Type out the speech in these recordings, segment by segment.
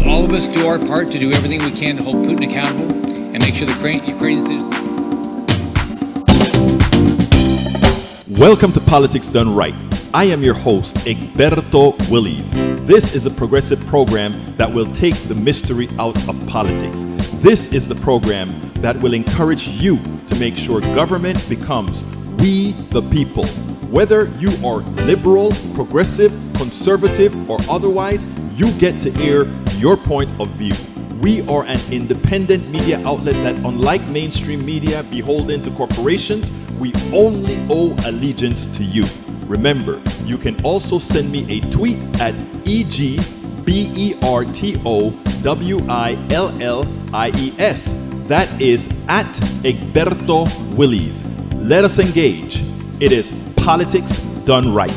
all of us do our part to do everything we can to hold Putin accountable and make sure the Ukrainian citizens... Welcome to Politics Done Right. I am your host, Egberto Willies. This is a progressive program that will take the mystery out of politics. This is the program that will encourage you to make sure government becomes we the people. Whether you are liberal, progressive, conservative, or otherwise, you get to air your point of view. We are an independent media outlet that, unlike mainstream media beholden to corporations, we only owe allegiance to you. Remember, you can also send me a tweet at EGBERTOWILLIES. That is at Egberto Willies. Let us engage. It is Politics Done Right.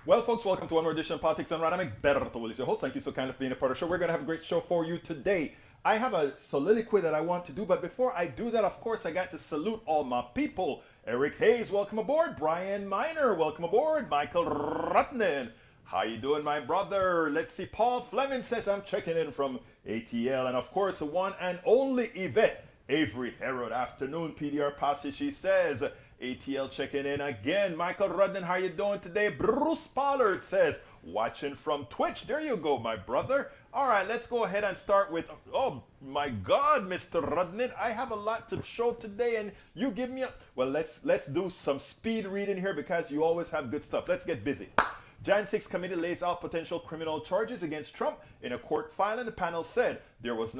Well, folks, welcome to one more edition of Politics Done Right. I'm Egberto Willies, your host. Thank you so kindly for being a part of the show. We're going to have a great show for you today. I have a soliloquy that I want to do, but before I do that, of course, I got to salute all my people. Eric Hayes, welcome aboard. Brian Miner, welcome aboard. Michael Rutnan, how you doing, my brother? Let's see. Paul Fleming says I'm checking in from ATL, and of course, the one and only Yvette Avery Herod. Afternoon, PDR Posse. She says ATL checking in again. Michael Rudden, how you doing today? Bruce Pollard says watching from Twitch. There you go, my brother. All right, let's go ahead and start with, oh my God, Mr. Rudnick, I have a lot to show today, and you give me a, well, let's do some speed reading here because you always have good stuff. Let's get busy. Jan 6 committee lays out potential criminal charges against Trump in a court filing. The panel said there was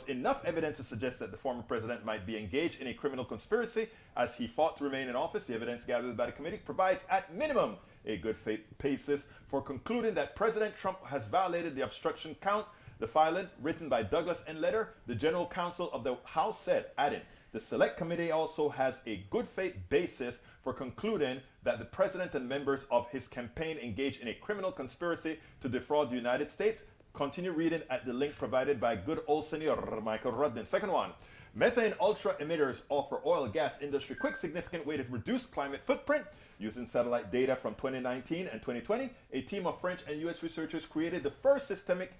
enough evidence to suggest that the former president might be engaged in a criminal conspiracy as he fought to remain in office. The evidence gathered by the committee provides, at minimum, a good faith basis for concluding that President Trump has violated the obstruction count. The filing, written by Douglas N. Letter, the general counsel of the House, said, added, the select committee also has a good faith basis for concluding that the president and members of his campaign engaged in a criminal conspiracy to defraud the United States. Continue reading at the link provided by good old Senor Michael Rudden. Second one, methane ultra emitters offer oil and gas industry quick significant way to reduce climate footprint. Using satellite data from 2019 and 2020, a team of French and US researchers created the first systematic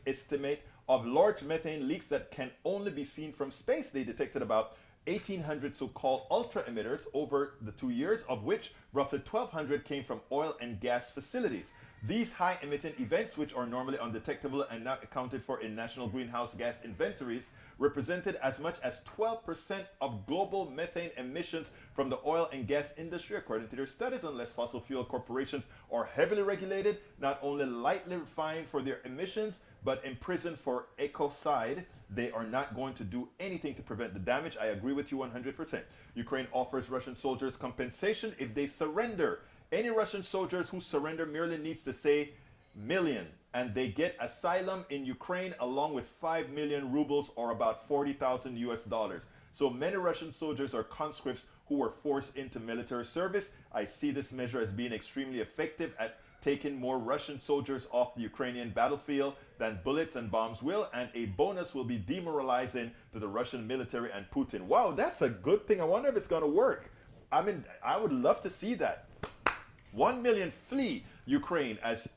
estimate of large methane leaks that can only be seen from space. They detected about 1,800 so-called ultra emitters over the 2 years, of which roughly 1,200 came from oil and gas facilities. These high-emitting events, which are normally undetectable and not accounted for in national greenhouse gas inventories, represented as much as 12% of global methane emissions from the oil and gas industry, according to their studies. Unless fossil fuel corporations are heavily regulated, not only lightly fined for their emissions, but imprisoned for ecocide, they are not going to do anything to prevent the damage. I agree with you 100%. Ukraine offers Russian soldiers compensation if they surrender. Any Russian soldiers who surrender merely needs to say million, and they get asylum in Ukraine along with 5 million rubles, or about 40,000 US dollars. So many Russian soldiers are conscripts who were forced into military service. I see this measure as being extremely effective at taking more Russian soldiers off the Ukrainian battlefield than bullets and bombs will, and a bonus will be demoralizing to the Russian military and Putin. Wow, that's a good thing. I wonder if it's going to work. I mean, I would love to see that. 1 million flee Ukraine as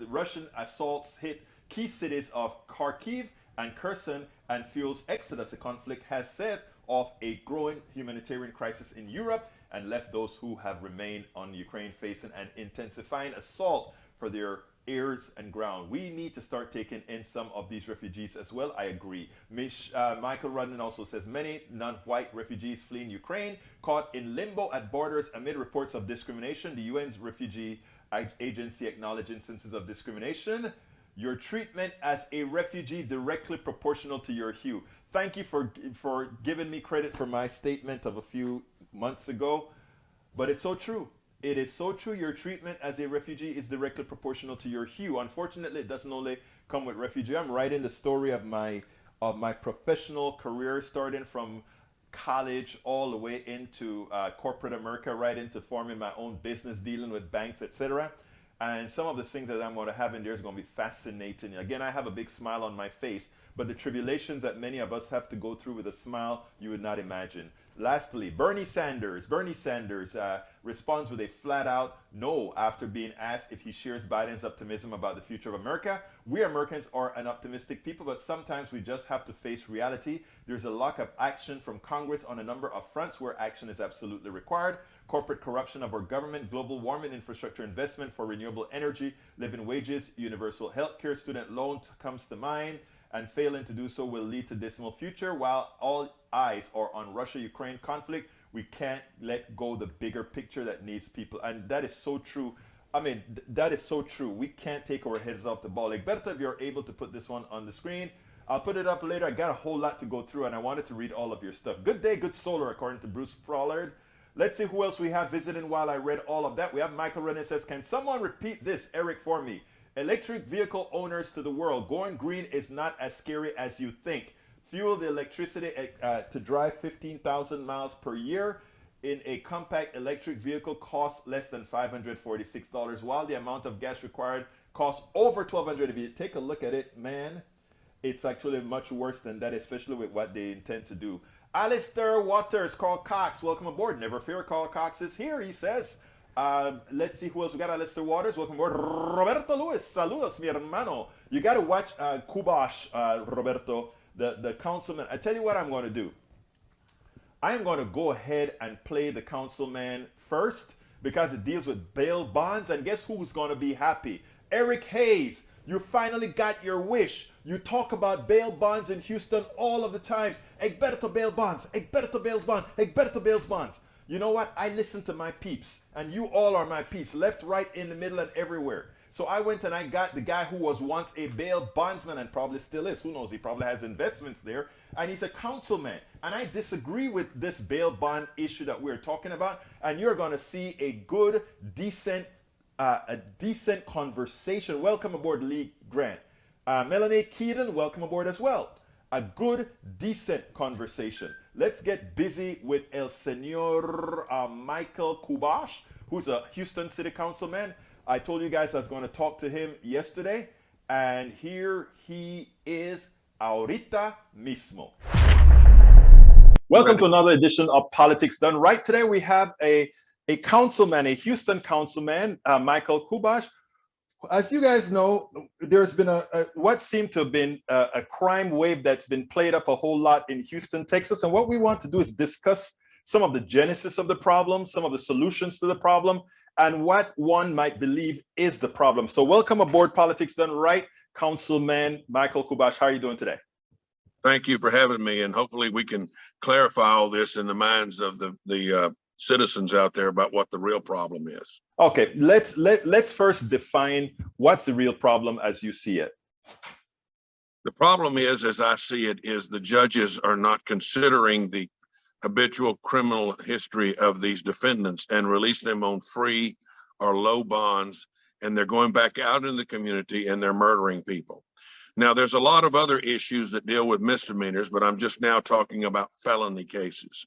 Russian assaults hit key cities of Kharkiv and Kherson and fuels exodus. The conflict has set off a growing humanitarian crisis in Europe and left those who have remained on Ukraine facing an intensifying assault for their airs and ground. We need to start taking in some of these refugees as well. I agree. Michael Rudden also says many non-white refugees fleeing Ukraine caught in limbo at borders amid reports of discrimination. The UN's refugee agency acknowledged instances of discrimination. Your treatment as a refugee directly proportional to your hue. Thank you for giving me credit for my statement of a few months ago, but it's so true. It is so true. Your treatment as a refugee is directly proportional to your hue. Unfortunately, it doesn't only come with refugee. I'm writing the story of my professional career, starting from college all the way into corporate America, right into forming my own business, dealing with banks, etc. And some of the things that I'm going to have in there is going to be fascinating. Again, I have a big smile on my face, but the tribulations that many of us have to go through with a smile you would not imagine. Lastly, Bernie Sanders responds with a flat-out no after being asked if he shares Biden's optimism about the future of America. We Americans are an optimistic people, but sometimes we just have to face reality. There's a lack of action from Congress on a number of fronts where action is absolutely required. Corporate corruption of our government, global warming, infrastructure investment for renewable energy, living wages, universal health care, student loan comes to mind, and failing to do so will lead to dismal future. While all eyes are on Russia-Ukraine conflict, we can't let go the bigger picture that needs people. And that is so true. I mean, that is so true. We can't take our heads off the ball. Like, Berta, if you're able to put this one on the screen, I'll put it up later. I got a whole lot to go through, and I wanted to read all of your stuff. Good day, good solar, according to Bruce Pollard. Let's see who else we have visiting while I read all of that. We have Michael Renner says, can someone repeat this, Eric, for me? Electric vehicle owners to the world, going green is not as scary as you think. Fuel the electricity to drive 15,000 miles per year in a compact electric vehicle costs less than $546, while the amount of gas required costs over $1,200. If you take a look at it, man, it's actually much worse than that, especially with what they intend to do. Alistair Waters, Carl Cox, welcome aboard. Never fear, Carl Cox is here, he says. Let's see who else we got. Alistair Waters, welcome aboard. Roberto Luis, saludos, mi hermano. You got to watch Kubosh, Roberto, the councilman. I tell you what I'm going to do. I am going to go ahead and play the councilman first because it deals with bail bonds. And guess who's going to be happy? Eric Hayes. You finally got your wish. You talk about bail bonds in Houston all of the times. Egberto bail bonds, Egberto bail bonds, Egberto bail bonds. You know what? I listen to my peeps, and you all are my peeps, left, right, in the middle, and everywhere. So I went and I got the guy who was once a bail bondsman and probably still is. Who knows? He probably has investments there. And he's a councilman. And I disagree with this bail bond issue that we're talking about. And you're going to see a good, decent conversation. Welcome aboard, Lee Grant. Melanie Keaton, welcome aboard as well. A good, decent conversation. Let's get busy with El Senor Michael Kubosh, who's a Houston City Councilman. I told you guys I was going to talk to him yesterday, and here he is ahorita mismo. Welcome to another edition of Politics Done Right. Today we have a councilman, a Houston councilman, Michael Kubosh. As you guys know, there's been what seemed to have been a crime wave that's been played up a whole lot in Houston, Texas. And what we want to do is discuss some of the genesis of the problem, some of the solutions to the problem, and what one might believe is the problem. So welcome aboard Politics Done Right, Councilman Michael Kubosh. How are you doing today? Thank you for having me, and hopefully we can clarify all this in the minds of the citizens out there about what the real problem is. Okay, let's first define what's the real problem as you see it. The problem is, as I see it, is the judges are not considering the habitual criminal history of these defendants and releasing them on free or low bonds, and they're going back out in the community and they're murdering people. Now, there's a lot of other issues that deal with misdemeanors, but I'm just now talking about felony cases.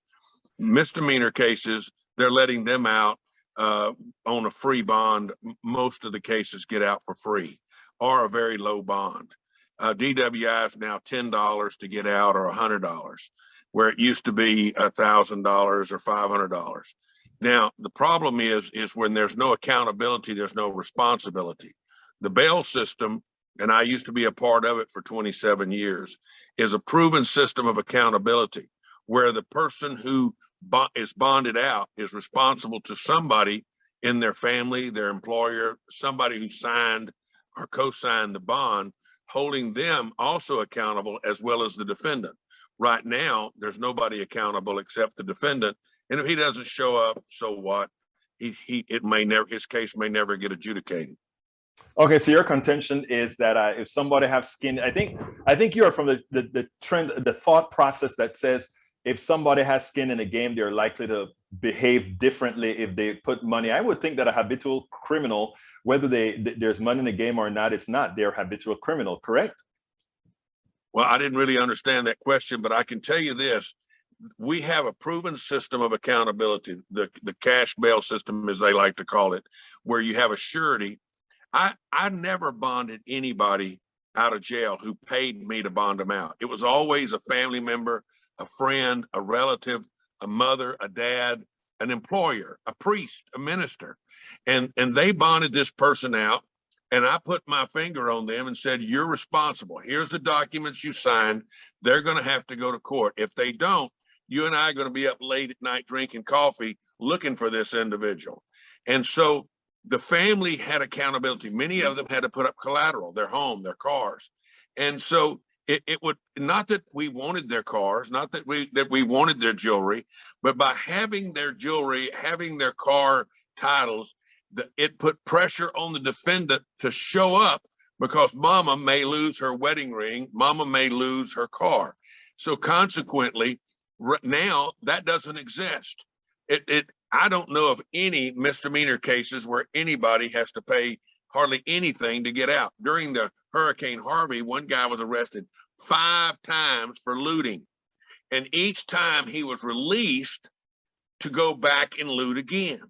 Misdemeanor cases, they're letting them out on a free bond. Most of the cases get out for free or a very low bond. DWI is now $10 to get out or $100, where it used to be $1,000 or $500. Now, the problem is when there's no accountability, there's no responsibility. The bail system, and I used to be a part of it for 27 years, is a proven system of accountability where the person who is bonded out is responsible to somebody in their family, their employer, somebody who signed or co-signed the bond, holding them also accountable as well as the defendant. Right now, there's nobody accountable except the defendant. And if he doesn't show up, so what? His case may never get adjudicated. Okay, so your contention is that if somebody has skin, I think you are from the trend, the thought process that says if somebody has skin in a game, they're likely to behave differently if they put money. I would think that a habitual criminal, whether there's money in the game or not, it's not their habitual criminal, correct? Well, I didn't really understand that question, but I can tell you this. We have a proven system of accountability, the cash bail system, as they like to call it, where you have a surety. I never bonded anybody out of jail who paid me to bond them out. It was always a family member, a friend, a relative, a mother, a dad, an employer, a priest, a minister. And they bonded this person out. And I put my finger on them and said, you're responsible. Here's the documents you signed. They're going to have to go to court. If they don't, you and I are going to be up late at night drinking coffee looking for this individual. And so the family had accountability. Many of them had to put up collateral, their home, their cars. And so it would, not that we wanted their cars, not that we wanted their jewelry, but by having their jewelry, having their car titles, it put pressure on the defendant to show up, because mama may lose her wedding ring, mama may lose her car. So consequently, now that doesn't exist. I don't know of any misdemeanor cases where anybody has to pay hardly anything to get out. During the Hurricane Harvey, one guy was arrested 5 times for looting, and each time he was released to go back and loot again.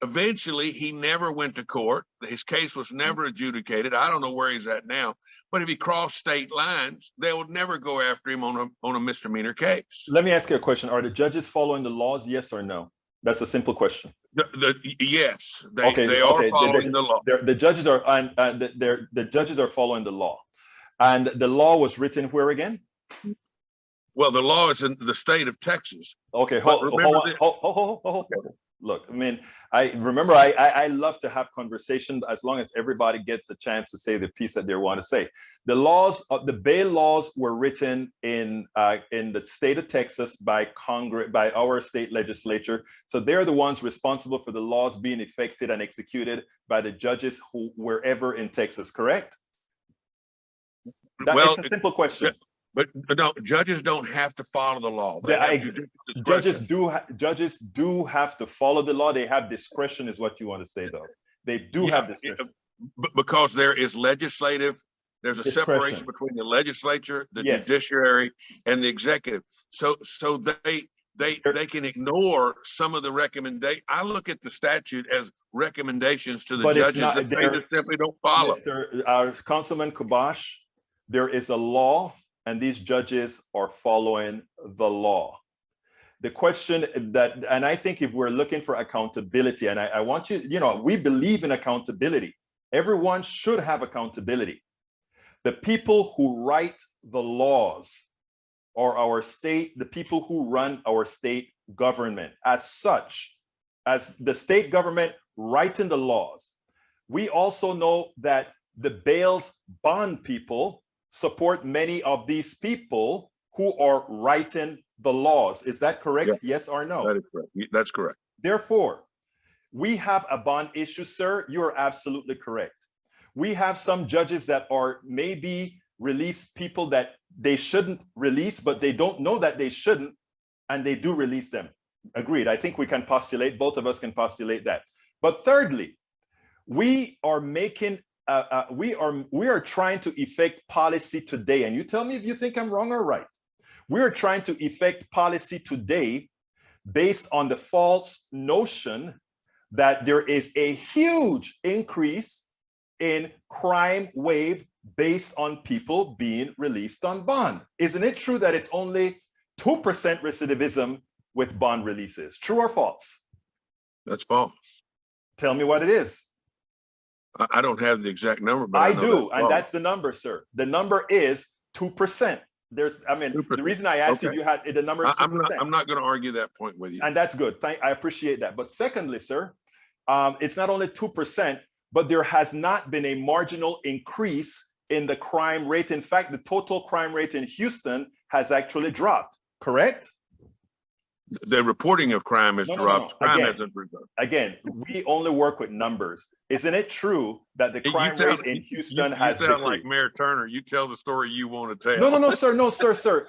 Eventually, he never went to court. His case was never adjudicated. I don't know where he's at now, but if he crossed state lines, they would never go after him on a misdemeanor case. Let me ask you a question. Are the judges following the laws? Yes or no? That's a simple question. Yes, they are following the law. The judges are the judges are following the law, and the law was written where again? Well, the law is in the state of Texas. Okay, hold on. Look, I mean, I love to have conversation as long as everybody gets a chance to say the piece that they want to say. The laws of the bail laws were written in the state of Texas by Congress, by our state legislature. So they're the ones responsible for the laws being effected and executed by the judges who wherever in Texas, correct? That's a simple question. But no, judges don't have to follow the law. Judges do have to follow the law. They have discretion, is what you want to say, though. They do have discretion. Because there's a separation between the legislature, the judiciary, and the executive. So they can ignore some of the recommendations. I look at the statute as recommendations to the judges that they just simply don't follow. Our Councilman Kubosh, there is a law, and these judges are following the law. The question that, and I think if we're looking for accountability, and I want you, we believe in accountability. Everyone should have accountability. The people who write the laws are our state, the people who run our state government. As such, as the state government writing the laws, we also know that the bail's bond people support many of these people who are writing the laws. Is that correct? Yes or no? That is correct. That's correct. Therefore, we have a bond issue, sir. You're absolutely correct. We have some judges that are maybe release people that they shouldn't release, but they don't know that they shouldn't, and they do release them. Agreed. I think we can postulate, both of us can postulate that. But thirdly, we are making we are trying to effect policy today, and you tell me if you think I'm wrong or right. We are trying to effect policy today based on the false notion that there is a huge increase in crime wave based on people being released on bond. Isn't it true that it's only 2% recidivism with bond releases? True or false? That's false. Tell me what it is. I don't have the exact number, but I do, and that's the number, sir. The number is 2%. There's, I mean, 2%. The reason I asked you had the number is 2%. I'm not going to argue that point with you. And that's good. I appreciate that. But secondly, sir, it's not only 2%, but there has not been a marginal increase in the crime rate. In fact, the total crime rate in Houston has actually dropped, correct? The reporting of crime has dropped. Crime hasn't dropped. Again, we only work with numbers. Isn't it true that the crime rate in Houston has decreased? You sound like Mayor Turner. You tell the story you want to tell. No, sir.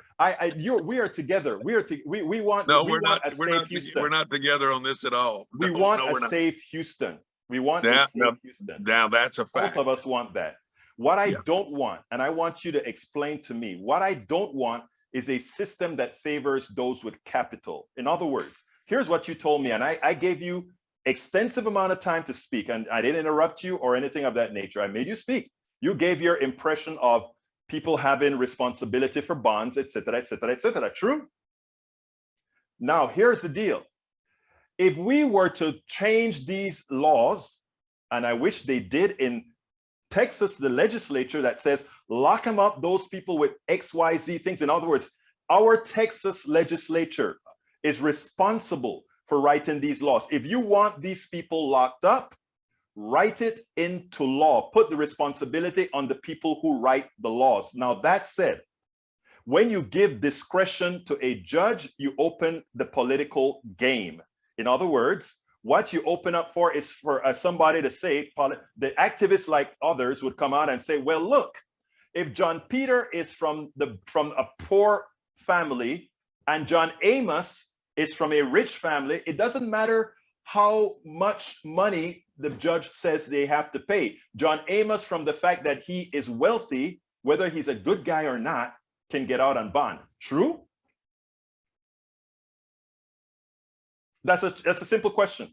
We are together. We want. No, we're not. We're not together on this at all. We want a safe Houston. We want a safe Houston. Now that's a fact. Both of us want that. What I don't want, and I want you to explain to me, what I don't want is a system that favors those with capital. In other words, here's what you told me, and I gave you extensive amount of time to speak, and I didn't interrupt you or anything of that nature. I made you speak. You gave your impression of people having responsibility for bonds, etc., etc., etc. True? Now, here's the deal. If we were to change these laws, and I wish they did in Texas, the legislature that says, lock them up, those people with XYZ things. In other words, our Texas legislature is responsible for writing these laws. If you want these people locked up, write it into law. Put the responsibility on the people who write the laws. Now, that said, when you give discretion to a judge, you open the political game. In other words, what you open up for is for somebody to say, the activists like others would come out and say, well, look, if John Peter is from a poor family and John Amos is from a rich family, it doesn't matter how much money the judge says they have to pay. John Amos, from the fact that he is wealthy, whether he's a good guy or not, can get out on bond. True? That's a simple question.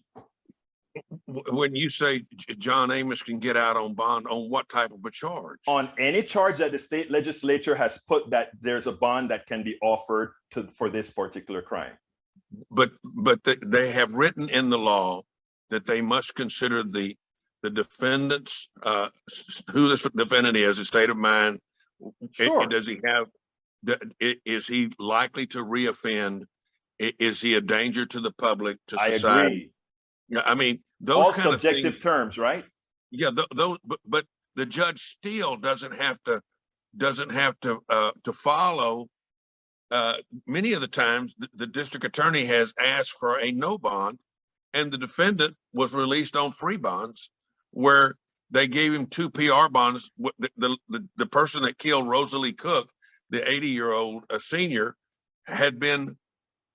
When you say John Amos can get out on bond, on what type of a charge? On any charge that the state legislature has put that there's a bond that can be offered for this particular crime. But they have written in the law that they must consider the defendants, who this defendant is, his state of mind. Sure. Does he have? Is he likely to reoffend? Is he a danger to the public, to society? I agree. Yeah, I mean, those all kind subjective of things, terms, right? Yeah, those. But the judge still doesn't have to follow. Many of the times, the district attorney has asked for a no bond, and the defendant was released on free bonds, where they gave him 2 PR bonds. The person that killed Rosalie Cook, the 80-year-old senior, had been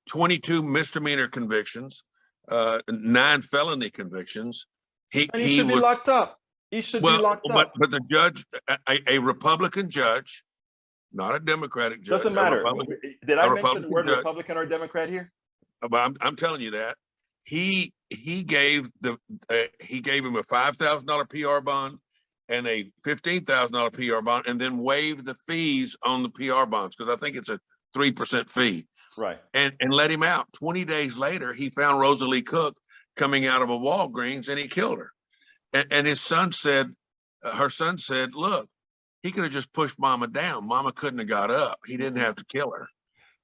22 misdemeanor convictions, 9 felony convictions. He should be locked up. He should be locked up. But the judge, a Republican judge, not a Democratic judge. Doesn't matter. Did I mention the word Republican or Democrat here? But I'm telling you that he gave him a $5,000 PR bond and a $15,000 PR bond, and then waived the fees on the PR bonds, because I think it's a 3% fee. Right. And let him out. 20 days later, he found Rosalie Cook coming out of a Walgreens, and he killed her. And his son said, her son said, look, he could have just pushed Mama down. Mama couldn't have got up. He didn't have to kill her,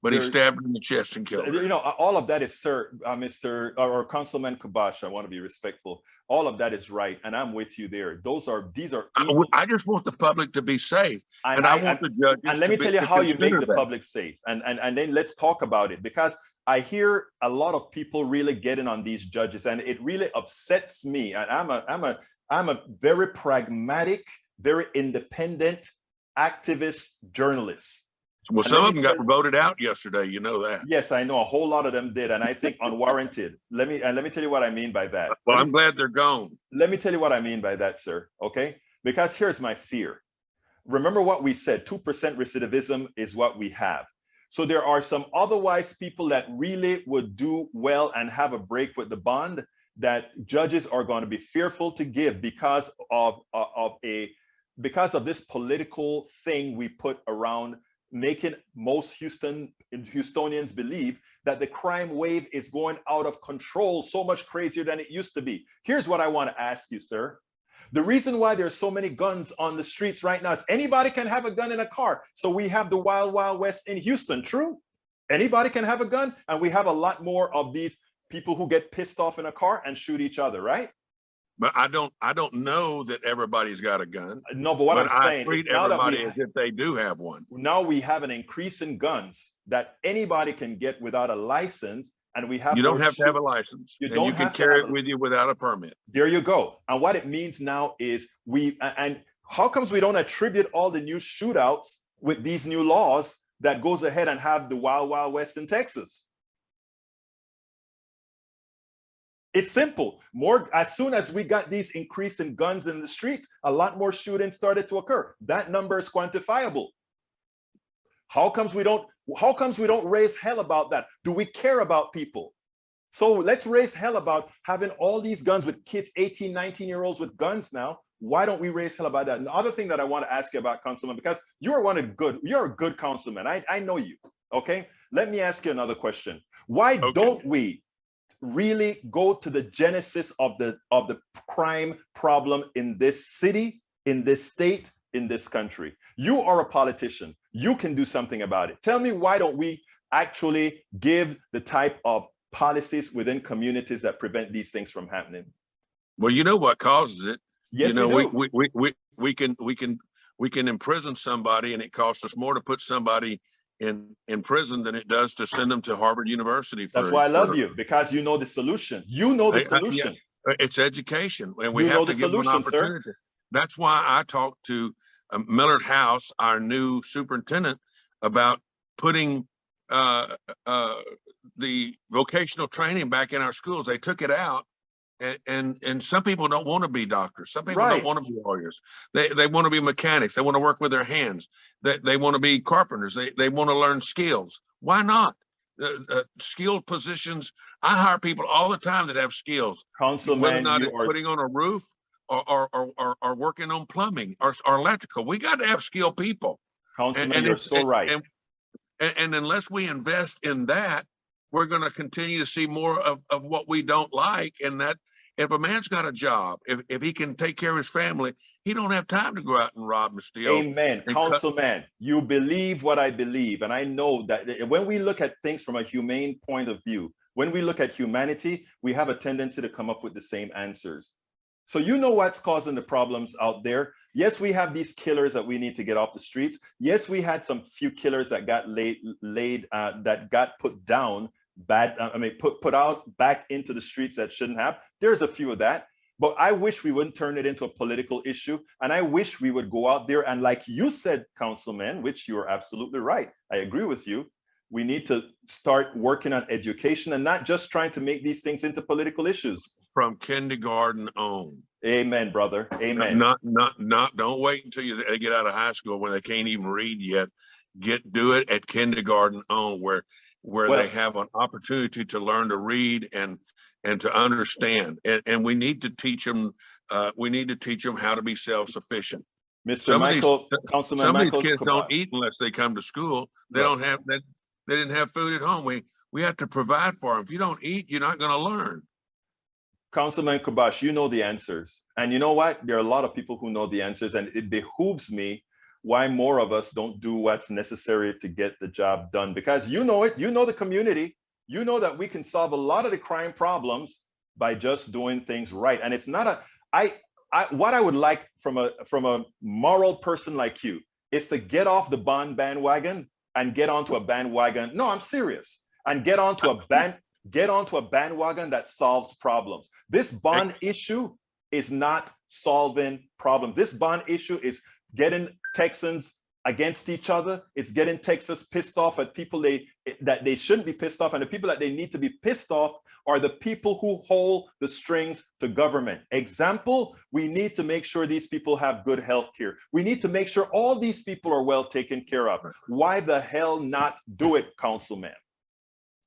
but he stabbed her in the chest and killed her. You know, all of that is, sir, Mr. or Councilman Kubosh, I want to be respectful. All of that is right, and I'm with you there. These are. I just want the public to be safe, and I want the judges. And let me tell you how you make the public safe, and then let's talk about it, because I hear a lot of people really getting on these judges, and it really upsets me. And I'm a very pragmatic, very independent activist journalist. Well, some of them got voted out yesterday. You know that. Yes, I know a whole lot of them did, and I think unwarranted. Let me tell you what I mean by that. Well, I'm glad they're gone. Let me tell you what I mean by that, sir. Okay, because here's my fear. Remember what we said: 2% recidivism is what we have. So there are some otherwise people that really would do well and have a break with the bond that judges are going to be fearful to give because of this political thing we put around, making most Houstonians believe that the crime wave is going out of control, so much crazier than it used to be. Here's what I want to ask you, sir. The reason why there's so many guns on the streets right now is anybody can have a gun in a car. So we have the Wild Wild West in Houston, true? Anybody can have a gun, and we have a lot more of these people who get pissed off in a car and shoot each other, right? But I don't know that everybody's got a gun. No, but what I'm saying is now everybody as if they do have one. Now we have an increase in guns that anybody can get without a license, and we have. You don't have to have a license. You can carry it with you without a permit. There you go. And what it means now is and how comes we don't attribute all the new shootouts with these new laws that goes ahead and have the Wild Wild West in Texas? It's simple. As soon as we got these increase in guns in the streets, a lot more shootings started to occur. That number is quantifiable. How comes we don't raise hell about that? Do we care about people? So let's raise hell about having all these guns with kids, 18, 19-year-olds with guns now. Why don't we raise hell about that? And the other thing that I want to ask you about, Councilman, because you're a good councilman. I know you. Okay. Let me ask you another question. Why don't we really go to the genesis of the crime problem in this city, in this state, in this country? You are a politician. You can do something about it. Tell me, why don't we actually give the type of policies within communities that prevent these things from happening? Well, you know what causes it. Yes, you know, we do. we can imprison somebody, and it costs us more to put somebody in prison than it does to send them to Harvard University. That's why I love you, because you know the solution. You know the solution. It's education, and we You know have the to give them an solution, sir. opportunity. That's why I talked to Millard House, our new superintendent, about putting the vocational training back in our schools. They took it out. And some people don't want to be doctors. Some people don't want to be lawyers. They want to be mechanics. They want to work with their hands. They want to be carpenters. They want to learn skills. Why not? Skilled positions. I hire people all the time that have skills. Councilman, whether or not it's putting on a roof or working on plumbing or electrical. We got to have skilled people. Councilman, you're so right. And unless we invest in that, we're going to continue to see more of what we don't like. And that if a man's got a job, if he can take care of his family, he don't have time to go out and rob and steal. Amen. Councilman, you believe what I believe. And I know that when we look at things from a humane point of view, when we look at humanity, we have a tendency to come up with the same answers. So you know what's causing the problems out there. Yes, we have these killers that we need to get off the streets. Yes, we had some few killers that got that got put down, put out back into the streets that shouldn't have. There's a few of that. But I wish we wouldn't turn it into a political issue. And I wish we would go out there and, like you said, Councilman, which you're absolutely right. I agree with you. We need to start working on education and not just trying to make these things into political issues. From kindergarten on. Amen, brother. Amen. Don't wait until they get out of high school when they can't even read yet. Do it at kindergarten on, where they have an opportunity to learn to read and to understand. And we need to teach them. We need to teach them how to be self-sufficient. Councilman Michael some of these kids don't eat unless they come to school. They don't have that. They didn't have food at home. We have to provide for them. If you don't eat, you're not going to learn. Councilman Kubosh, you know the answers. And you know what? There are a lot of people who know the answers, and it behooves me why more of us don't do what's necessary to get the job done. Because you know it, you know the community, you know that we can solve a lot of the crime problems by just doing things right. And it's not what I would like from a moral person like you is to get off the bond bandwagon and get onto a bandwagon. No, I'm serious. And get onto a bandwagon that solves problems. This bond issue is not solving problems. This bond issue is getting Texans against each other. It's getting Texas pissed off at people that they shouldn't be pissed off. And the people that they need to be pissed off are the people who hold the strings to government. Example, we need to make sure these people have good health care. We need to make sure all these people are well taken care of. Why the hell not do it, Councilman?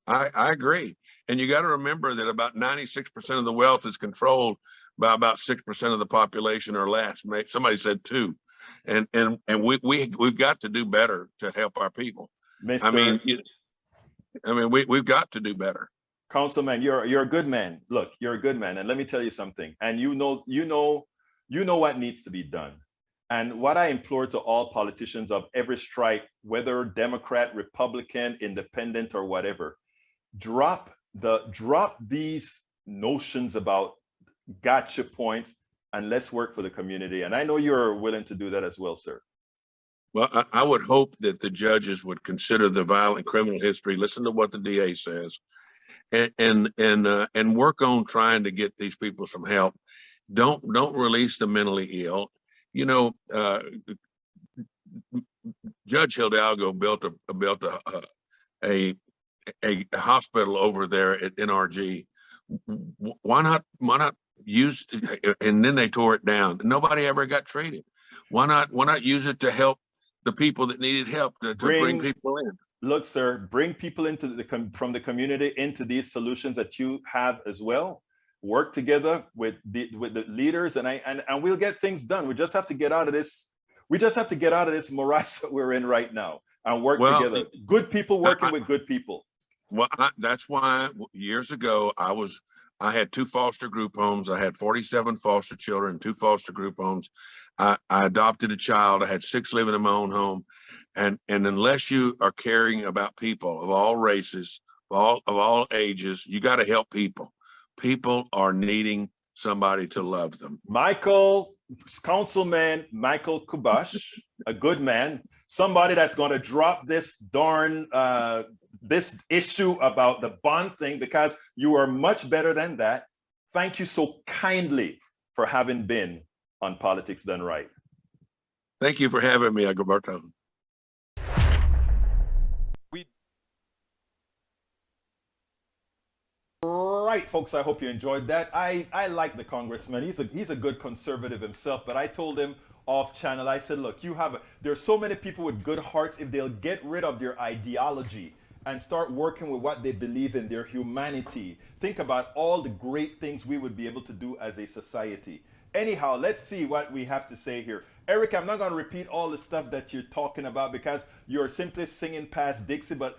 I agree. And you got to remember that about 96% of the wealth is controlled by about 6% of the population or less. Somebody said 2. And we've got to do better to help our people. We've got to do better. Councilman, you're a good man. Look, you're a good man. And let me tell you something. And you know what needs to be done. And what I implore to all politicians of every stripe, whether Democrat, Republican, independent, or whatever, drop these notions about gotcha points and let's work for the community. And I know you're willing to do that as well, sir. Well, I would hope that the judges would consider the violent criminal history, listen to what the DA says, and work on trying to get these people some help. Don't release the mentally ill. You know, Judge Hidalgo built a hospital over there at NRG. Why not use it? And then they tore it down. Nobody ever got treated. Why not use it to help the people that needed help to bring people in? Look, sir, bring people into from the community into these solutions that you have as well. work together with the leaders, and we'll get things done. We just have to get out of this. We just have to get out of this morass that we're in right now and work together. Good people working with good people. Well, that's why years ago I had 2 foster group homes. I had 47 foster children, 2 foster group homes. I adopted a child. I had 6 living in my own home. And unless you are caring about people of all races, of all ages, you got to help people. People are needing somebody to love them. Councilman Michael Kubosh, a good man, somebody that's going to drop this darn this issue about the bond thing, because you are much better than that. Thank you so kindly for having been on Politics Done Right. Thank you for having me, Agilberto. Right, folks, I hope you enjoyed that. I like the congressman. He's a good conservative himself, but I told him off channel, I said, look, there's so many people with good hearts. If they'll get rid of their ideology and start working with what they believe in, their humanity, think about all the great things we would be able to do as a society. Anyhow, let's see what we have to say here. Eric, I'm not going to repeat all the stuff that you're talking about because you're simply singing past Dixie, but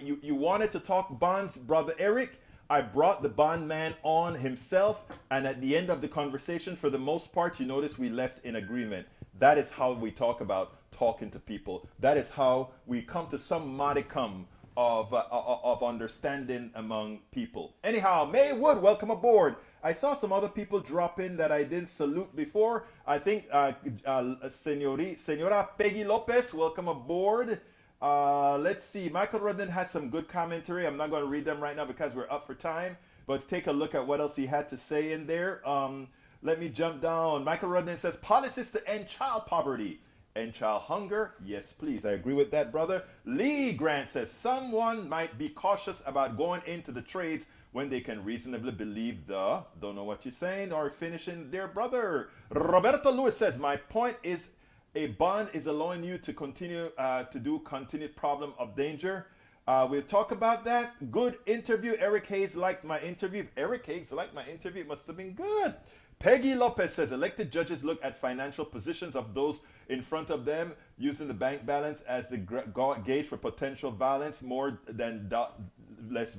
you wanted to talk bonds, brother Eric. I brought the bond man on himself, and at the end of the conversation, for the most part, you notice we left in agreement. That is how we talk about talking to people. That is how we come to some modicum of understanding among people. Anyhow, May Wood, welcome aboard. I saw some other people drop in that I didn't salute before. I think Senora Peggy Lopez, welcome aboard. Let's see, Michael Rudden had some good commentary. I'm not going to read them right now because we're up for time, but take a look at what else he had to say in there. Let me jump down. Michael Rudden says, policies to end child poverty, end child hunger. Yes, please. I agree with that, brother. Lee Grant says, someone might be cautious about going into the trades when they can reasonably believe don't know what you're saying, or finishing their brother. Roberto Lewis says, my point is, a bond is allowing you to continue to do continued problem of danger. We'll talk about that. Good interview. Eric Hayes liked my interview. If Eric Hayes liked my interview, it must have been good. Peggy Lopez says, elected judges look at financial positions of those in front of them, using the bank balance as the gauge for potential violence. More dollars, less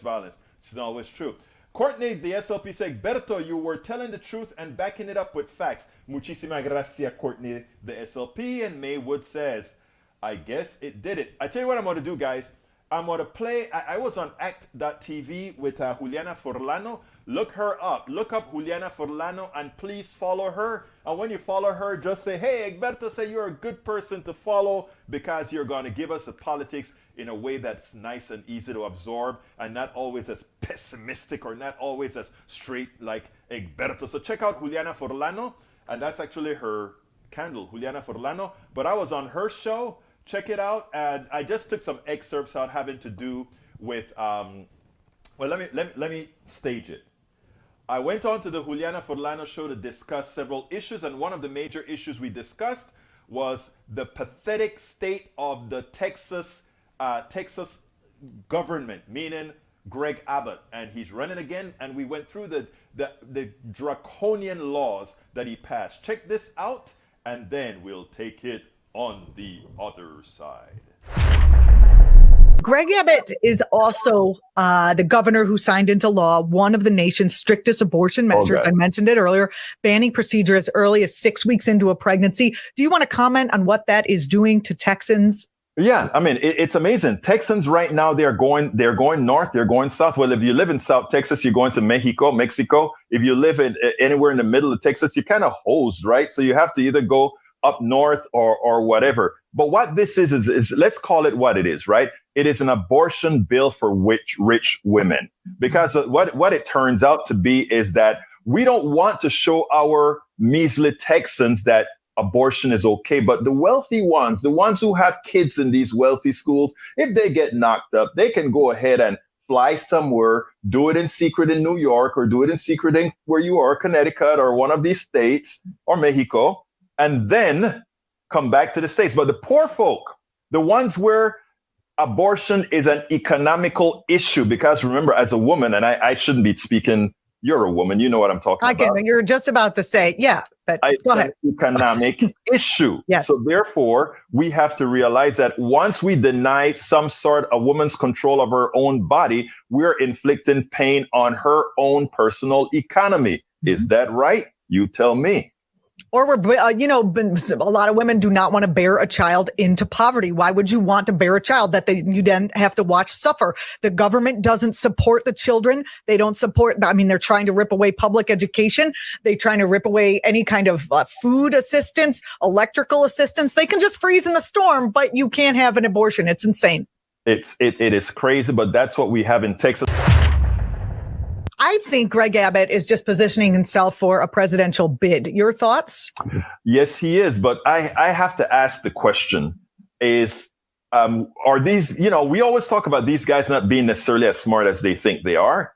violence. Which is not always true. Courtney, the SLP, said, Berto, you were telling the truth and backing it up with facts. Muchísimas gracias, Courtney, the SLP. And Maywood says, I guess it did it. I tell you what I'm going to do, guys. I'm going to play. I was on act.tv with Juliana Forlano. Look her up. Look up Juliana Forlano and please follow her. And when you follow her, just say, hey, Egberto, say you're a good person to follow because you're going to give us the politics in a way that's nice and easy to absorb and not always as pessimistic or not always as straight like Egberto. So check out Juliana Forlano, and that's actually her candle, Juliana Forlano. But I was on her show. Check it out. And I just took some excerpts out having to do with, well, let me stage it. I went on to the Juliana Forlano show to discuss several issues, and one of the major issues we discussed was the pathetic state of the Texas government, meaning Greg Abbott, and he's running again, and we went through the draconian laws that he passed. Check this out, and then we'll take it on the other side. Greg Abbott is also the governor who signed into law one of the nation's strictest abortion measures. Okay. I mentioned it earlier, banning procedure as early as 6 weeks into a pregnancy. Do you want to comment on what that is doing to Texans? Yeah, I mean, it's amazing. Texans right now, they're going north, they're going south. Well, if you live in South Texas, you're going to Mexico. If you live anywhere in the middle of Texas, you're kind of hosed, right? So you have to either go up north or whatever. But what this is let's call it what it is, right? It is an abortion bill for rich women. Because what it turns out to be is that we don't want to show our measly Texans that abortion is okay. But the wealthy ones, the ones who have kids in these wealthy schools, if they get knocked up, they can go ahead and fly somewhere, do it in secret in New York, or do it in secret in where you are, Connecticut, or one of these states, or Mexico, and then come back to the States. But the poor folk, the ones where abortion is an economical issue because remember, as a woman, and I shouldn't be speaking, you're a woman, you know what I'm talking about. You're just about to say, but It's go ahead. an economic issue. Yes. So therefore, we have to realize that once we deny some sort of woman's control of her own body, we're inflicting pain on her own personal economy. Is that right? You tell me. Or a lot of women do not want to bear a child into poverty. Why would you want to bear a child that you then have to watch suffer? The government doesn't support the children. They don't support. They're trying to rip away public education. They're trying to rip away any kind of food assistance, electrical assistance. They can just freeze in the storm, but you can't have an abortion. It's insane. It is crazy, but that's what we have in Texas. I think Greg Abbott is just positioning himself for a presidential bid. Your thoughts? Yes, he is. But I have to ask the question is, are these, we always talk about these guys not being necessarily as smart as they think they are.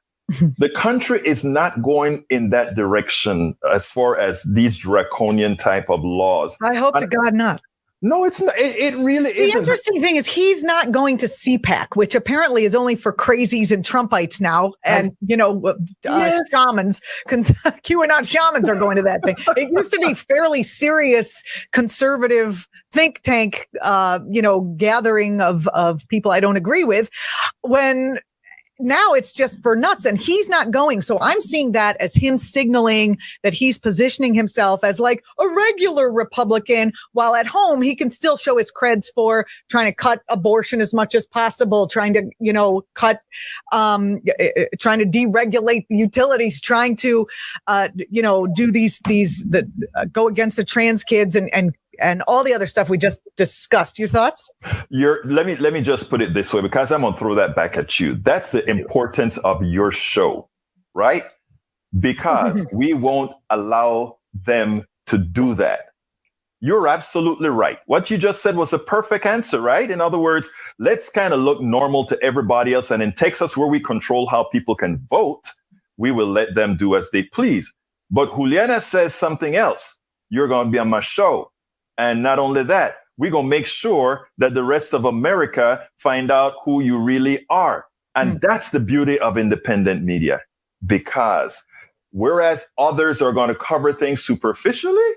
The country is not going in that direction as far as these draconian type of laws. I hope to God not. No, it's not. It really isn't. The interesting thing is he's not going to CPAC, which apparently is only for crazies and Trumpites now. And, yes. shamans, QAnon shamans are going to that thing. It used to be fairly serious conservative think tank, gathering of people I don't agree with. When now it's just for nuts and he's not going. So I'm seeing that as him signaling that he's positioning himself as like a regular Republican, while at home he can still show his creds for trying to cut abortion as much as possible, trying to, trying to deregulate the utilities, trying to, do these go against the trans kids and all the other stuff we just discussed. Your thoughts? Let me just put it this way, because I'm going to throw that back at you. That's the importance of your show, right? Because we won't allow them to do that. You're absolutely right. What you just said was a perfect answer, right? In other words, let's kind of look normal to everybody else. And in Texas, where we control how people can vote, we will let them do as they please. But Juliana says something else. You're going to be on my show. And not only that, we're going to make sure that the rest of America find out who you really are. And that's the beauty of independent media, because whereas others are going to cover things superficially,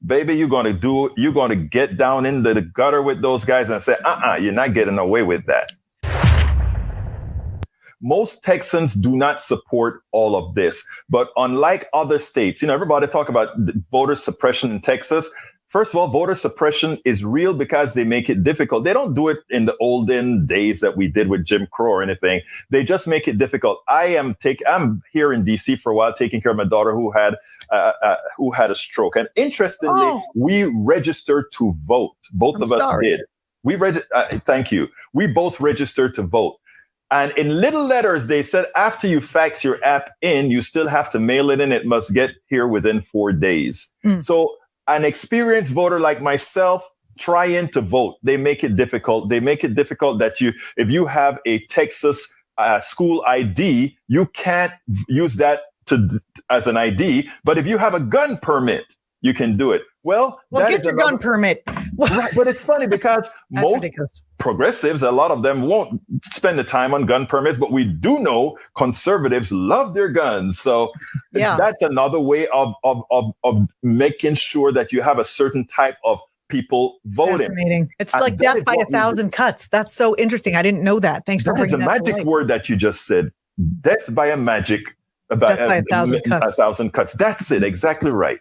baby, you're going to get down into the gutter with those guys and say, you're not getting away with that. Most Texans do not support all of this, but unlike other states, everybody talk about voter suppression in Texas. First of all, voter suppression is real because they make it difficult. They don't do it in the olden days that we did with Jim Crow or anything. They just make it difficult. I'm here in DC for a while, taking care of my daughter who had a stroke. And interestingly, we registered to vote. Both of us did. Thank you. We both registered to vote. And in little letters, they said, after you fax your app in, you still have to mail it in. It must get here within 4 days. So an experienced voter like myself, trying to vote, they make it difficult. They make it difficult that if you have a Texas school ID, you can't use that as an ID. But if you have a gun permit, you can do it. Well, get your gun permit. Right, but it's funny because most ridiculous. Progressives, a lot of them won't spend the time on gun permits, but we do know conservatives love their guns. So that's another way of making sure that you have a certain type of people voting. Fascinating. It's like death by 1,000 cuts. That's so interesting. I didn't know that. Thanks for bringing that to light. It's a magic word that you just said. Death by 1,000 cuts. That's it. Exactly right.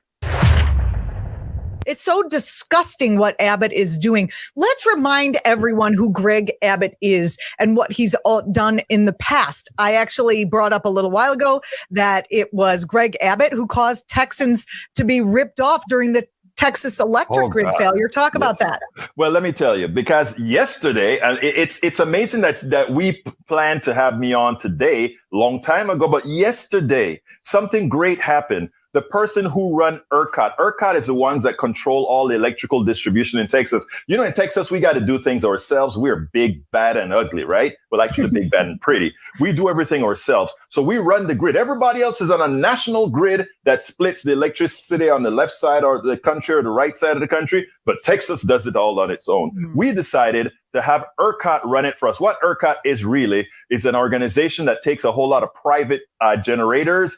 It's so disgusting what Abbott is doing. Let's remind everyone who Greg Abbott is and what he's done in the past. I actually brought up a little while ago that it was Greg Abbott who caused Texans to be ripped off during the Texas electric grid failure. Talk about that. Well, let me tell you, because yesterday, and it's amazing that we planned to have me on today, long time ago, but yesterday, something great happened. The person who run ERCOT is the ones that control all the electrical distribution in Texas. In Texas, we got to do things ourselves. We're big, bad, and ugly, right? Well, actually, big, bad, and pretty. We do everything ourselves. So we run the grid. Everybody else is on a national grid that splits the electricity on the left side of the country or the right side of the country. But Texas does it all on its own. We decided to have ERCOT run it for us. What ERCOT is really is an organization that takes a whole lot of private generators,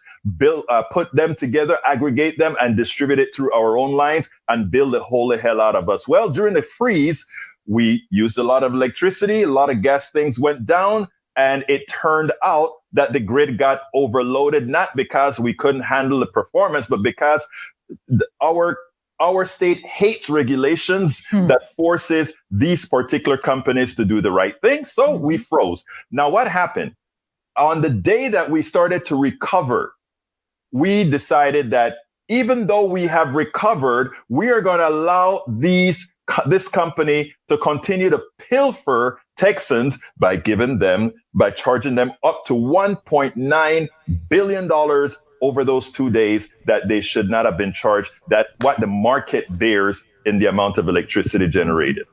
put them together, aggregate them, and distribute it through our own lines and build the holy hell out of us. Well, during the freeze, we used a lot of electricity, a lot of gas things went down, and it turned out that the grid got overloaded, not because we couldn't handle the performance, but because our state hates regulations that forces these particular companies to do the right thing. So we froze. Now, what happened? On the day that we started to recover, we decided that even though we have recovered, we are going to allow this company to continue to pilfer Texans by charging them up to $1.9 billion over those 2 days that they should not have been charged, that what the market bears in the amount of electricity generated.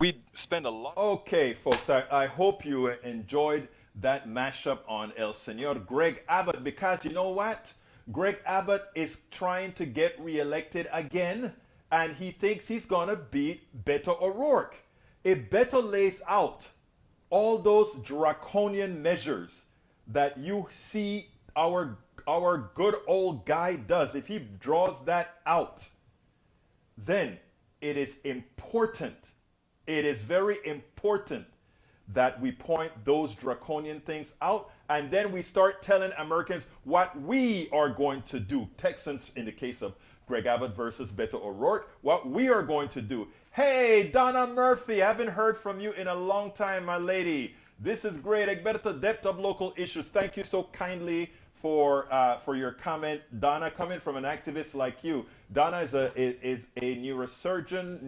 We spend a lot. Okay, folks, I hope you enjoyed that mashup on El Senor Greg Abbott, because you know what? Greg Abbott is trying to get reelected again, and he thinks he's going to beat Beto O'Rourke. If Beto lays out all those draconian measures that you see our good old guy does, if he draws that out, then it is important. It is very important that we point those draconian things out, and then we start telling Americans what we are going to do. Texans, in the case of Greg Abbott versus Beto O'Rourke, what we are going to do. Hey, Donna Murphy, I haven't heard from you in a long time, my lady. This is great. Egberto, depth of local issues. Thank you so kindly for your comment, Donna, coming from an activist like you. Donna is a neurosurgeon,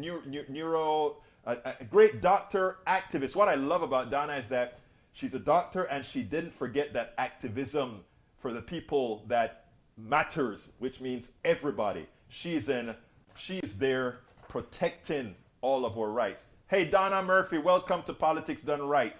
a great doctor, activist. What I love about Donna is that she's a doctor and she didn't forget that activism for the people that matters, which means everybody. She is there protecting all of our rights. Hey, Donna Murphy, welcome to Politics Done Right.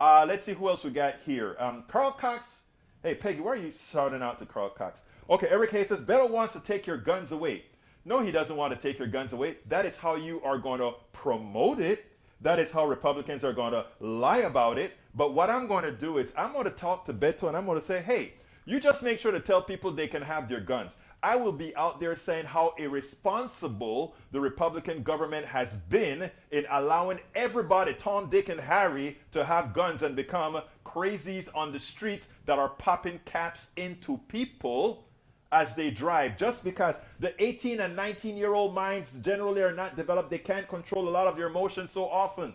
Let's see who else we got here. Carl Cox. Hey, Peggy, why are you shouting out to Carl Cox? Okay, Eric Hayes says, Beto wants to take your guns away. No, he doesn't want to take your guns away. That is how you are going to promote it. That is how Republicans are going to lie about it. But what I'm going to do is I'm going to talk to Beto and I'm going to say, hey, you just make sure to tell people they can have their guns. I will be out there saying how irresponsible the Republican government has been in allowing everybody, Tom, Dick, and Harry, to have guns and become crazies on the streets that are popping caps into people as they drive. Just because the 18 and 19-year-old minds generally are not developed, they can't control a lot of their emotions so often.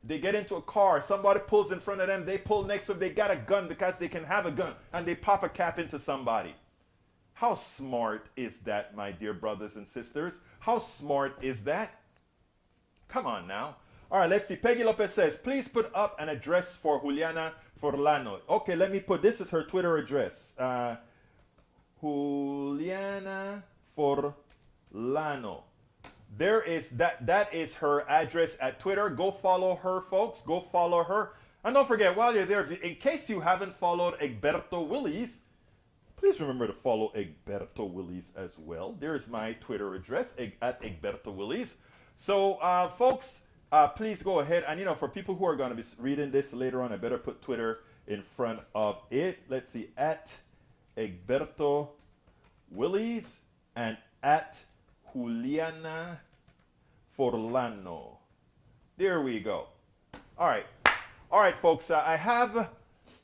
They get into a car, somebody pulls in front of them, they pull next to them, they got a gun because they can have a gun, and they pop a cap into somebody. How smart is that, my dear brothers and sisters? How smart is that? Come on now. All right, let's see. Peggy Lopez says, please put up an address for Juliana Forlano. Okay, let me put, this is her Twitter address. Juliana Forlano. There is, that is her address at Twitter. Go follow her, folks. Go follow her. And don't forget, while you're there, in case you haven't followed Egberto Willies, please remember to follow Egberto Willies as well. There's my Twitter address, at Egberto Willies. So, folks, please go ahead. And, for people who are going to be reading this later on, I better put Twitter in front of it. Let's see, at Egberto Willies and at Juliana Forlano. There we go. All right, folks, I have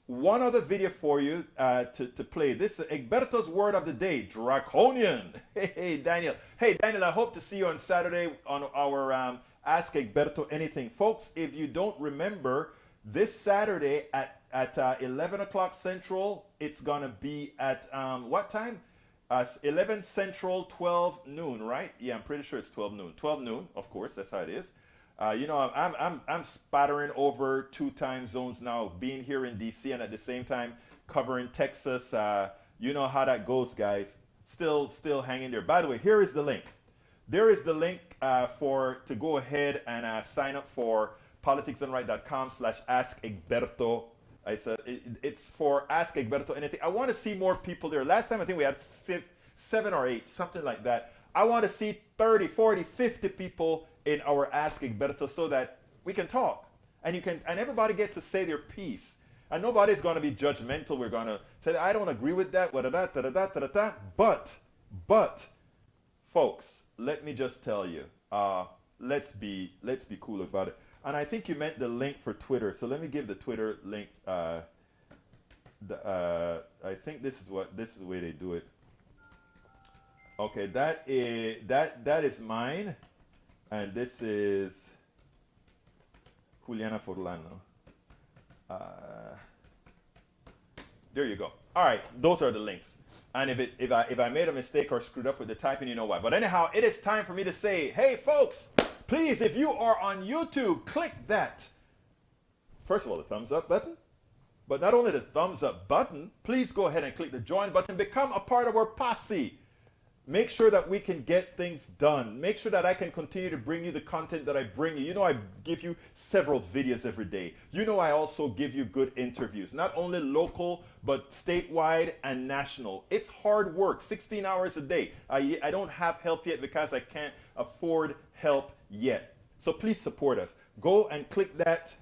one other video for you to play. This is Egberto's word of the day, draconian. Hey, Daniel. Hey, Daniel, I hope to see you on Saturday on our Ask Egberto Anything. Folks, if you don't remember, this Saturday at 11 o'clock Central, it's going to be at what time? 11 Central, 12 noon, right? Yeah, I'm pretty sure it's 12 noon. 12 noon, of course, that's how it is. I'm spattering over 2 time zones now, being here in DC and at the same time covering Texas. You know how that goes, guys. Still hanging there. By the way, here is the link. There is the link to go ahead and sign up for politicsdoneright.com/Ask Egberto. It's for Ask Egberto Anything. I want to see more people there. Last time I think we had 7 or 8, something like that. I want to see 30, 40, 50 people in our Ask Egberto so that we can talk. And everybody gets to say their piece. And nobody's going to be judgmental. We're going to say, I don't agree with that. But, folks, let me just tell you, let's be cool about it. And I think you meant the link for Twitter. So let me give the Twitter link. I think this is the way they do it. Okay, that is mine, and this is Juliana Forlano. There you go. All right, those are the links. And if I made a mistake or screwed up with the typing, you know why. But anyhow, it is time for me to say, hey folks, please, if you are on YouTube, click that. First of all, the thumbs up button. But not only the thumbs up button, please go ahead and click the join button. Become a part of our posse. Make sure that we can get things done. Make sure that I can continue to bring you the content that I bring you. You know, I give you several videos every day. You know, I also give you good interviews, not only local, but statewide and national. It's hard work, 16 hours a day. I don't have help yet because I can't afford help yet. So please support us. Go and click that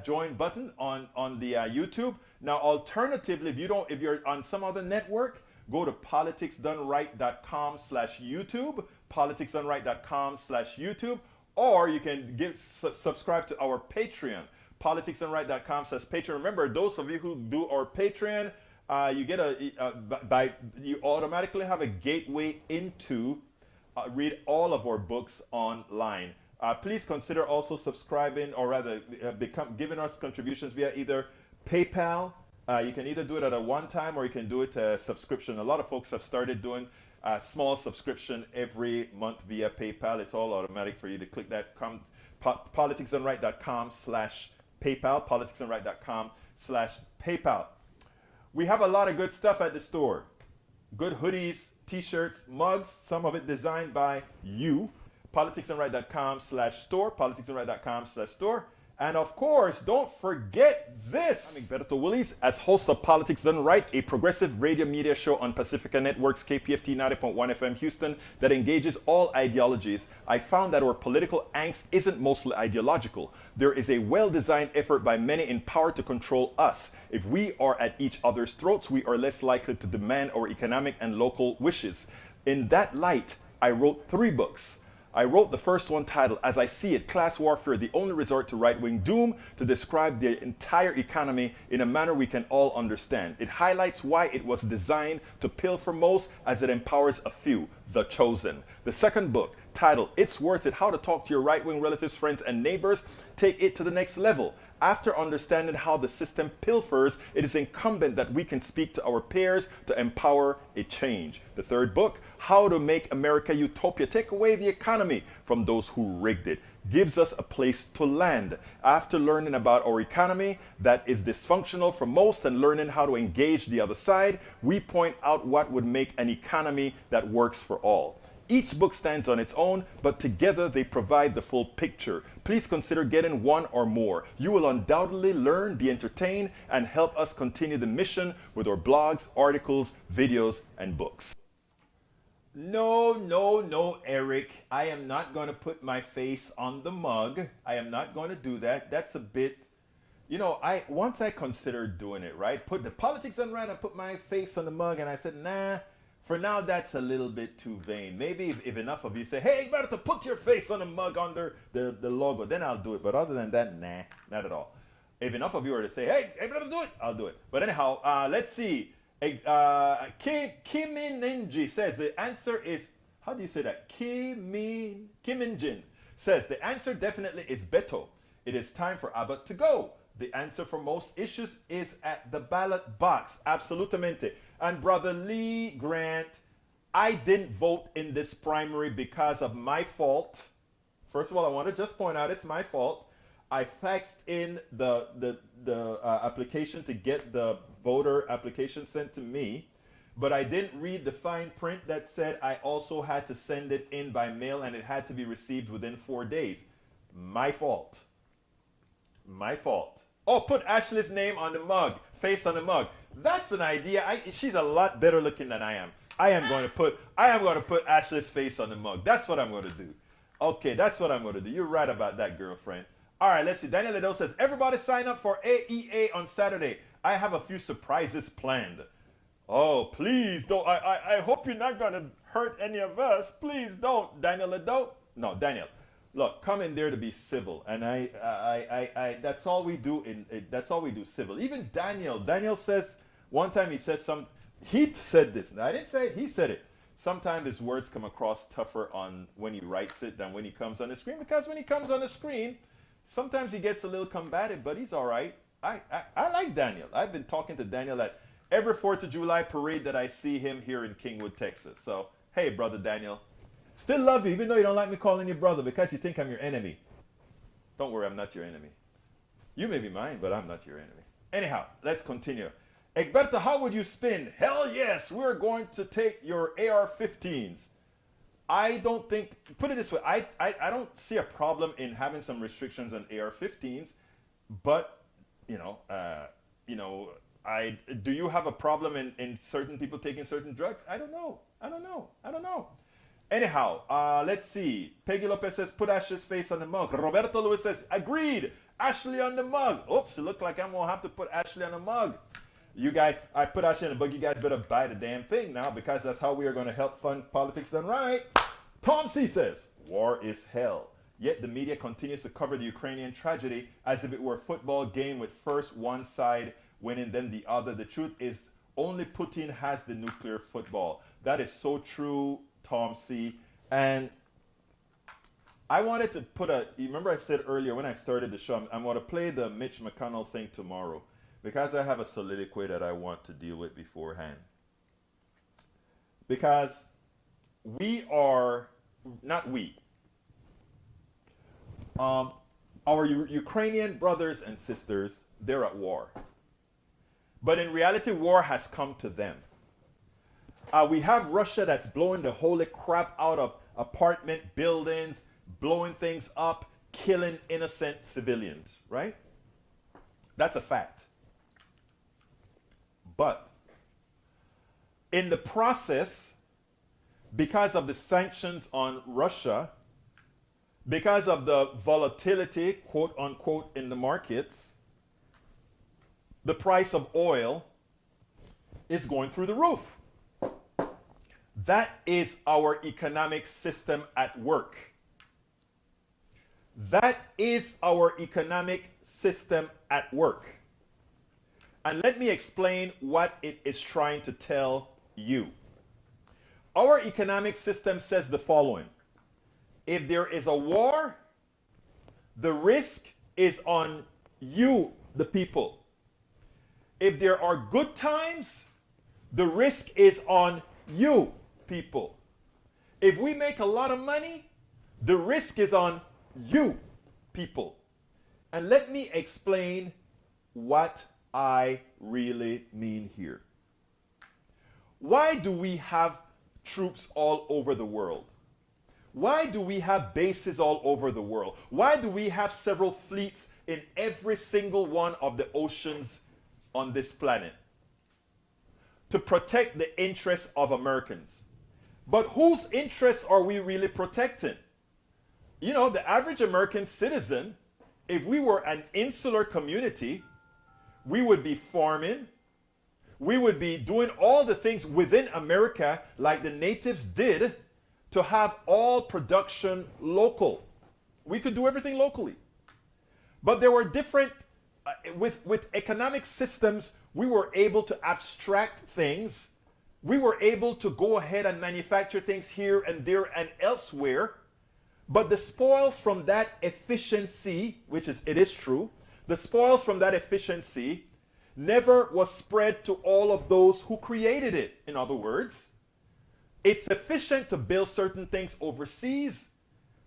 join button on the YouTube. Now, alternatively, if you're on some other network, go to politicsdoneright.com/YouTube, politicsdoneright.com/YouTube, or you can subscribe to our Patreon, politicsdoneright.com/Patreon. Remember, those of you who do our Patreon, you automatically have a gateway into read all of our books online. Please consider also subscribing, or rather giving us contributions via either PayPal. You can either do it at a one-time or you can do it a subscription. A lot of folks have started doing a small subscription every month via PayPal. It's all automatic for you to click that. politicsdoneright.com/PayPal, politicsdoneright.com/PayPal. We have a lot of good stuff at the store. Good hoodies, t-shirts, mugs, some of it designed by you. politicsdoneright.com/store, politicsdoneright.com/store. And of course, don't forget this. I'm Egberto Willies, as host of Politics Done Right, a progressive radio media show on Pacifica Network's KPFT 90.1 FM Houston that engages all ideologies. I found that our political angst isn't mostly ideological. There is a well-designed effort by many in power to control us. If we are at each other's throats, we are less likely to demand our economic and local wishes. In that light, I wrote 3 books. I wrote the first one titled, As I See It, Class Warfare, the Only Resort to Right-Wing Doom, to describe the entire economy in a manner we can all understand. It highlights why it was designed to pilfer most as it empowers a few, the chosen. The second book, titled, It's Worth It, How to Talk to Your Right-Wing Relatives, Friends, and Neighbors, take it to the next level. After understanding how the system pilfers, it is incumbent that we can speak to our peers to empower a change. The third book, How to Make America Utopia, Take Away the Economy from Those Who Rigged It, gives us a place to land. After learning about our economy that is dysfunctional for most and learning how to engage the other side, we point out what would make an economy that works for all. Each book stands on its own, but together they provide the full picture. Please consider getting one or more. You will undoubtedly learn, be entertained, and help us continue the mission with our blogs, articles, videos, and books. No, Eric. I am not going to put my face on the mug. I am not going to do that. That's a bit, once I considered doing it, right? Put the Politics Done Right, I put my face on the mug, and I said, nah. For now, that's a little bit too vain. Maybe if enough of you say, hey, Egberto, put your face on the mug under the logo, then I'll do it. But other than that, nah, not at all. If enough of you are to say, hey, Egberto, do it, I'll do it. But anyhow, let's see. Kiminji says the answer is, how do you say that? Kiminjin says the answer definitely is Beto. It is time for Abbott to go. The answer for most issues is at the ballot box. Absolutamente. And Brother Lee Grant, I didn't vote in this primary because of my fault. First of all, I want to just point out it's my fault. I faxed in the application to get the voter application sent to me, but I didn't read the fine print that said I also had to send it in by mail and it had to be received within 4 days. My fault. My fault. Oh, put Ashley's name on the mug, face on the mug. That's an idea. She's a lot better looking than I am. I am going to put Ashley's face on the mug. That's what I'm going to do. Okay, that's what I'm going to do. You're right about that, girlfriend. All right, let's see. Daniel Liddell says, everybody sign up for AEA on Saturday. I have a few surprises planned. Oh, please don't. I hope you're not going to hurt any of us. Please don't. Daniel Liddell? No, Daniel. Look, come in there to be civil. And that's all we do. That's all we do, civil. Even Daniel says, one time he said he said this. I didn't say it, he said it. Sometimes his words come across tougher on when he writes it than when he comes on the screen, because when he comes on the screen, sometimes he gets a little combative, but he's all right. I like Daniel. I've been talking to Daniel at every 4th of July parade that I see him here in Kingwood, Texas. So, hey, brother Daniel. Still love you, even though you don't like me calling you brother because you think I'm your enemy. Don't worry, I'm not your enemy. You may be mine, but I'm not your enemy. Anyhow, let's continue. Egberto, how would you spin? Hell yes, we're going to take your AR-15s. I don't think, put it this way, I don't see a problem in having some restrictions on AR-15s, but, do you have a problem in certain people taking certain drugs? I don't know. Anyhow, let's see. Peggy Lopez says, put Ashley's face on the mug. Roberto Lewis says, agreed. Ashley on the mug. Oops, it looks like I'm going to have to put Ashley on the mug. You guys, I put Ashley on the mug. You guys better buy the damn thing now, because that's how we are going to help fund politics done right. Tom C says, war is hell. Yet the media continues to cover the Ukrainian tragedy as if it were a football game with first one side winning, then the other. The truth is only Putin has the nuclear football. That is so true, Tom C. And I wanted to put you remember I said earlier when I started the show, I'm going to play the Mitch McConnell thing tomorrow, because I have a soliloquy that I want to deal with beforehand. Because our Ukrainian brothers and sisters, they're at war. But in reality, war has come to them. We have Russia that's blowing the holy crap out of apartment buildings, blowing things up, killing innocent civilians, right? That's a fact. But in the process, because of the sanctions on Russia, because of the volatility, quote unquote, in the markets, the price of oil is going through the roof. That is our economic system at work. That is our economic system at work. And let me explain what it is trying to tell you. Our economic system says the following. If there is a war, the risk is on you, the people. If there are good times, the risk is on you, people. If we make a lot of money, the risk is on you, people. And let me explain what I really mean here. Why do we have troops all over the world? Why do we have bases all over the world? Why do we have several fleets in every single one of the oceans on this planet? To protect the interests of Americans. But whose interests are we really protecting? You know, the average American citizen, if we were an insular community, we would be farming, we would be doing all the things within America like the natives did to have all production local. We could do everything locally. But there were different, with economic systems, we were able to abstract things. We were able to go ahead and manufacture things here and there and elsewhere. But the spoils from that efficiency, it is true, the spoils from that efficiency never was spread to all of those who created it. In other words, it's efficient to build certain things overseas,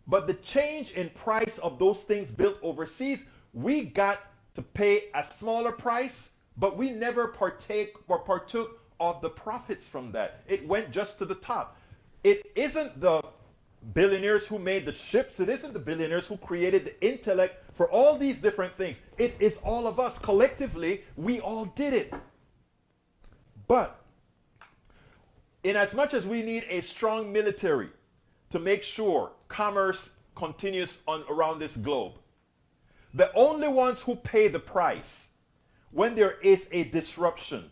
but the change in price of those things built overseas, we got to pay a smaller price, but we never partook of the profits from that. It went just to the top. It isn't the billionaires who made the ships. It isn't the billionaires who created the intellect for all these different things. It is all of us. Collectively, we all did it. But in as much as we need a strong military to make sure commerce continues on around this globe, the only ones who pay the price when there is a disruption,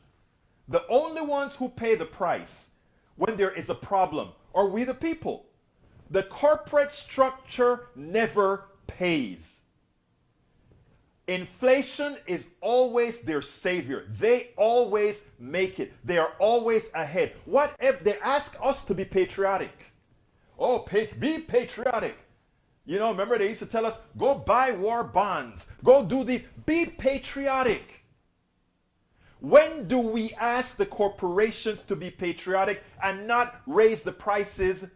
the only ones who pay the price when there is a problem are we the people. The corporate structure never pays. Inflation is always their savior. They always make it. They are always ahead. What if they ask us to be patriotic? Oh, be patriotic. You know, remember they used to tell us, go buy war bonds. Go do these. Be patriotic. When do we ask the corporations to be patriotic and not raise the prices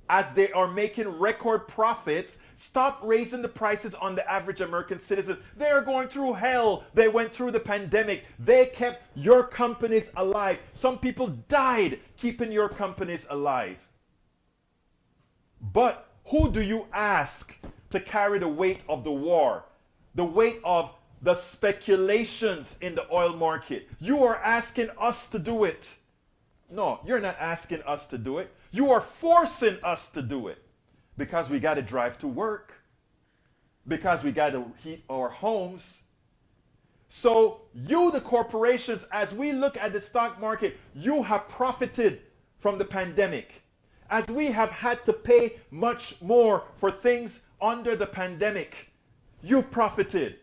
as they are making record profits? Stop raising the prices on the average American citizen. They are going through hell. They went through the pandemic. They kept your companies alive. Some people died keeping your companies alive. But who do you ask to carry the weight of the war? The weight of the speculations in the oil market? You are asking us to do it. No, you're not asking us to do it. You are forcing us to do it. Because we got to drive to work. Because we got to heat our homes. So you, the corporations, as we look at the stock market, you have profited from the pandemic. As we have had to pay much more for things under the pandemic, you profited.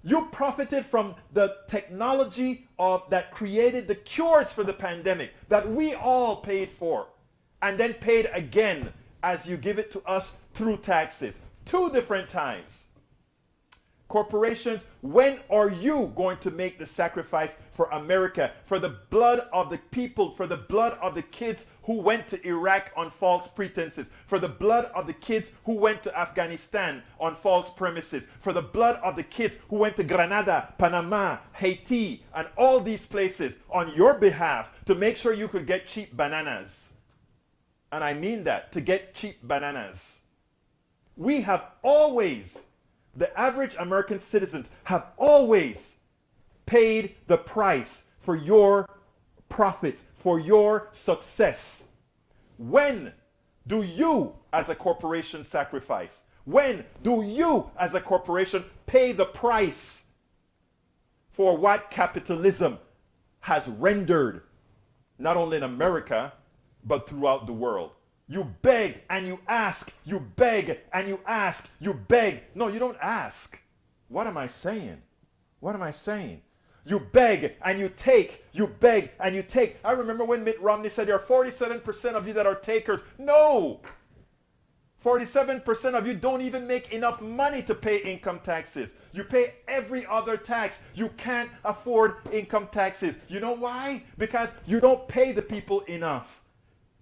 You profited from the technology that created the cures for the pandemic that we all paid for and then paid again as you give it to us through taxes. 2 different times. Corporations, when are you going to make the sacrifice for America, for the blood of the people, for the blood of the kids who went to Iraq on false pretenses, for the blood of the kids who went to Afghanistan on false premises, for the blood of the kids who went to Grenada, Panama, Haiti, and all these places on your behalf to make sure you could get cheap bananas? And I mean that, to get cheap bananas. We have always, the average American citizens have always paid the price for your profits, for your success. When do you as a corporation sacrifice? When do you as a corporation pay the price for what capitalism has rendered, not only in America, but throughout the world? You beg and you ask, you beg and you ask, you beg. No, you don't ask. What am I saying? What am I saying? You beg and you take, you beg and you take. I remember when Mitt Romney said there are 47% of you that are takers. No! 47% of you don't even make enough money to pay income taxes. You pay every other tax. You can't afford income taxes. You know why? Because you don't pay the people enough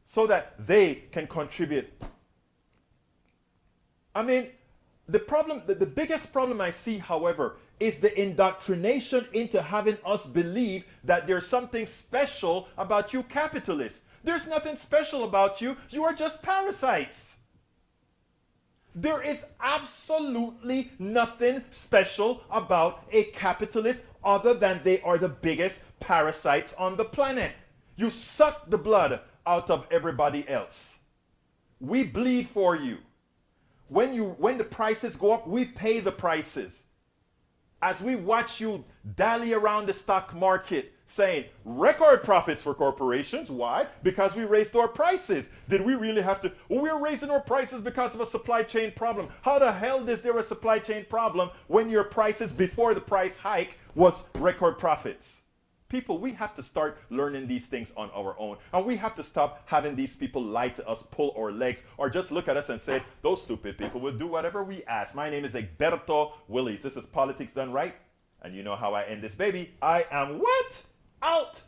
so that they can contribute. I mean, the biggest problem I see, however, is the indoctrination into having us believe that there's something special about you capitalists. There's nothing special about you. You are just parasites. There is absolutely nothing special about a capitalist other than they are the biggest parasites on the planet. You suck the blood out of everybody else. We bleed for you. When the prices go up, we pay the prices. As we watch you dally around the stock market saying record profits for corporations. Why? Because we raised our prices. Did we really have to? Well, we're raising our prices because of a supply chain problem. How the hell is there a supply chain problem when your prices before the price hike was record profits? People, we have to start learning these things on our own. And we have to stop having these people lie to us, pull our legs, or just look at us and say, those stupid people will do whatever we ask. My name is Egberto Willies. This is Politics Done Right. And you know how I end this, baby. I am what? Out.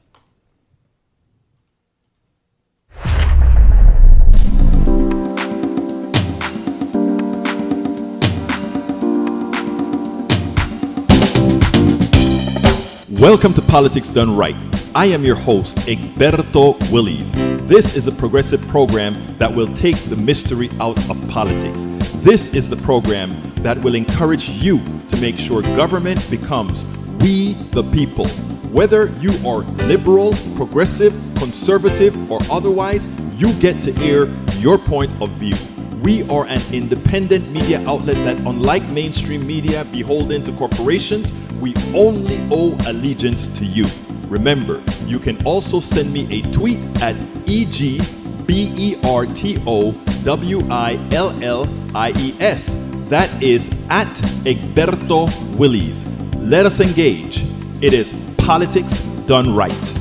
Welcome to Politics Done Right. I am your host, Egberto Willies. This is a progressive program that will take the mystery out of politics. This is the program that will encourage you to make sure government becomes we the people. Whether you are liberal, progressive, conservative or otherwise, you get to air your point of view. We are an independent media outlet that, unlike mainstream media beholden to corporations, we only owe allegiance to you. Remember, you can also send me a tweet at EGBERTOWILLIES. That is at Egberto Willies. Let us engage. It is politics done right.